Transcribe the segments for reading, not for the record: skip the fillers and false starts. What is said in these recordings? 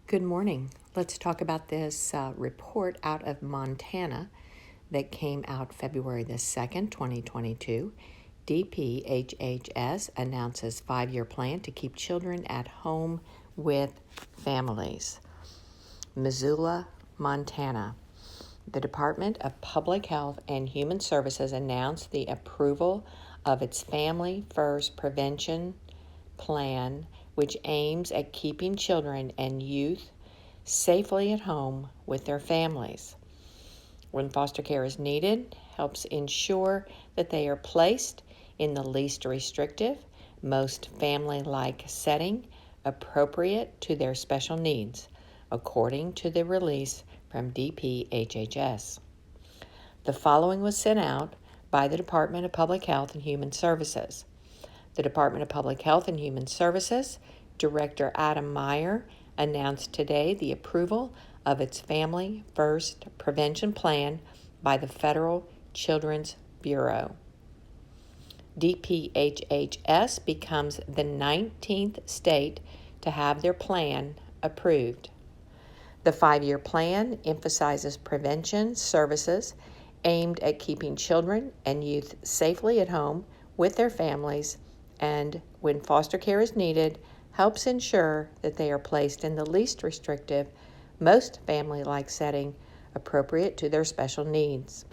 Good morning. Let's talk about this report out of Montana that came out February the 2nd, 2022. DPHHS announces 5-year plan to keep children at home with families. Missoula, Montana. The Department of Public Health and Human Services announced the approval of its Family First Prevention Plan, which aims at keeping children and youth safely at home with their families. When foster care is needed, helps ensure that they are placed in the least restrictive, most family-like setting appropriate to their special needs, according to the release from DPHHS. The following was sent out by the Department of Public Health and Human Services. The Department of Public Health and Human Services Director Adam Meyer announced today the approval of its Family First Prevention Plan by the Federal Children's Bureau. DPHHS becomes the 19th state to have their plan approved. The 5-year plan emphasizes prevention services aimed at keeping children and youth safely at home with their families, and when foster care is needed, helps ensure that they are placed in the least restrictive, most family-like setting appropriate to their special needs.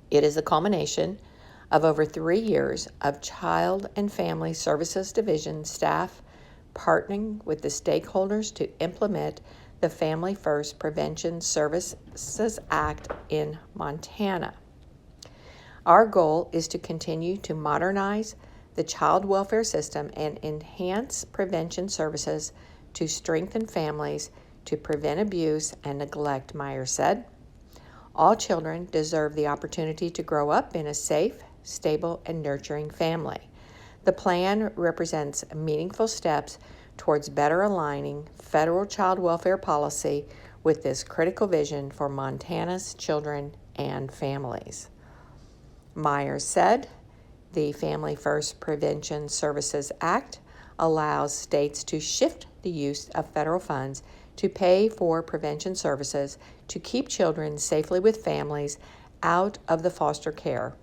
It is a culmination of over 3 years of Child and Family Services Division staff partnering with the stakeholders to implement the Family First Prevention Services Act in Montana. Our goal is to continue to modernize the child welfare system and enhance prevention services to strengthen families to prevent abuse and neglect, Meyer said. All children deserve the opportunity to grow up in a safe, stable, and nurturing family. The plan represents meaningful steps towards better aligning federal child welfare policy with this critical vision for Montana's children and families. Meyer said, the Family First Prevention Services Act allows states to shift the use of federal funds to pay for prevention services to keep children safely with families out of the foster care.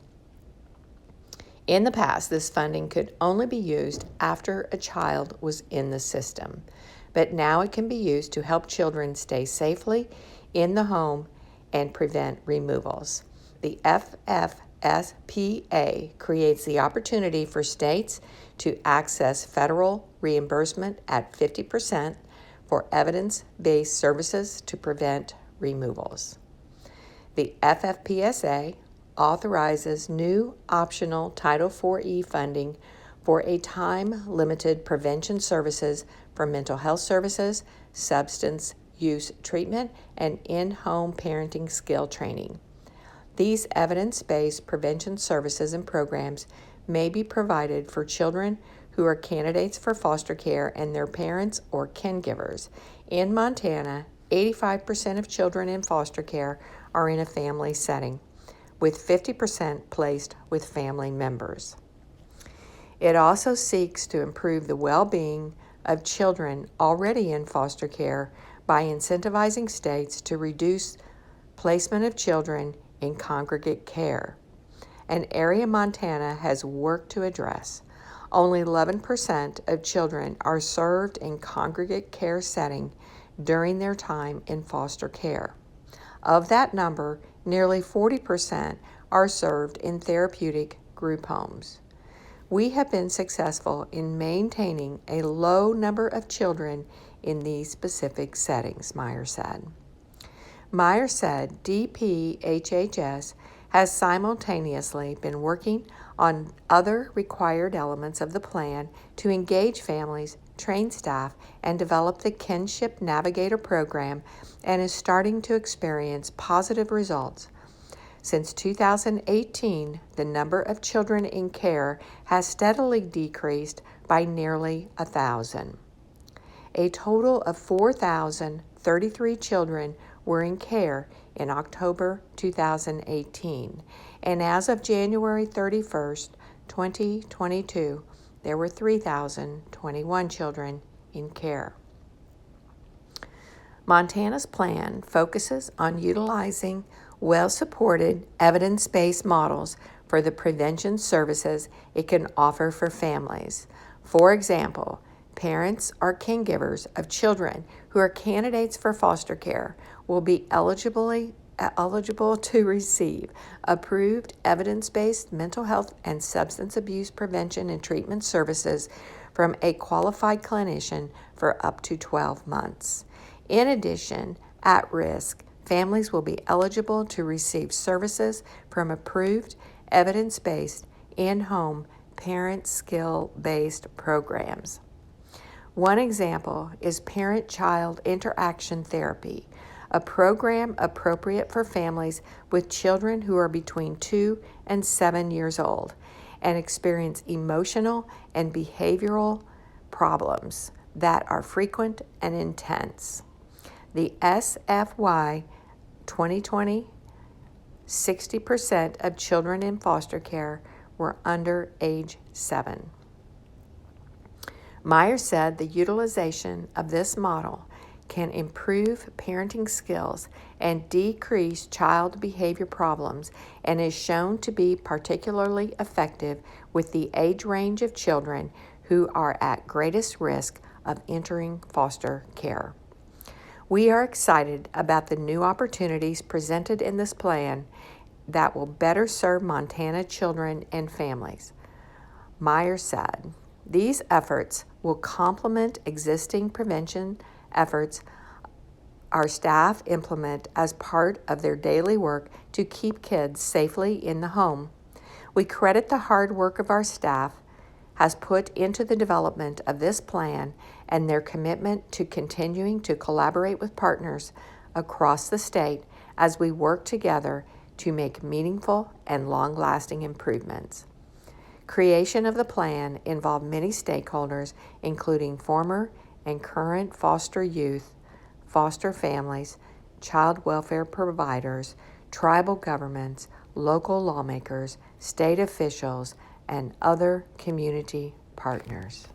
In the past, this funding could only be used after a child was in the system, but now it can be used to help children stay safely in the home and prevent removals. The FFSPA creates the opportunity for states to access federal reimbursement at 50% for evidence-based services to prevent removals. The FFPSA authorizes new optional Title IV-E funding for a time-limited prevention services for mental health services, substance use treatment, and in-home parenting skill training. These evidence-based prevention services and programs may be provided for children who are candidates for foster care and their parents or caregivers. In Montana, 85% of children in foster care are in a family setting, with 50% placed with family members. It also seeks to improve the well-being of children already in foster care by incentivizing states to reduce placement of children in congregate care, an area Montana has worked to address. Only 11% of children are served in congregate care setting during their time in foster care. Of that number, nearly 40% are served in therapeutic group homes. We have been successful in maintaining a low number of children in these specific settings, Meyer said. Meyer said DPHHS has simultaneously been working on other required elements of the plan to engage families, train staff, and develop the Kinship Navigator program, and is starting to experience positive results. Since 2018, the number of children in care has steadily decreased by nearly 1,000. A total of 4,033 children were in care in October 2018, and as of January 31st, 2022, there were 3,021 children in care. Montana's plan focuses on utilizing well-supported, evidence-based models for the prevention services it can offer for families. For example, parents or caregivers of children who are candidates for foster care will be eligible to receive approved evidence-based mental health and substance abuse prevention and treatment services from a qualified clinician for up to 12 months. In addition, at risk, families will be eligible to receive services from approved evidence-based in-home parent skill-based programs. One example is parent-child interaction therapy, a program appropriate for families with children who are between 2 and 7 years old and experience emotional and behavioral problems that are frequent and intense. The SFY 2020, 60% of children in foster care were under age 7. Meyer said the utilization of this model can improve parenting skills and decrease child behavior problems and is shown to be particularly effective with the age range of children who are at greatest risk of entering foster care. We are excited about the new opportunities presented in this plan that will better serve Montana children and families. Meyer said, these efforts will complement existing prevention efforts our staff implement as part of their daily work to keep kids safely in the home. We credit the hard work of our staff has put into the development of this plan and their commitment to continuing to collaborate with partners across the state as we work together to make meaningful and long-lasting improvements. Creation of the plan involved many stakeholders, including former and current foster youth, foster families, child welfare providers, tribal governments, local lawmakers, state officials, and other community partners.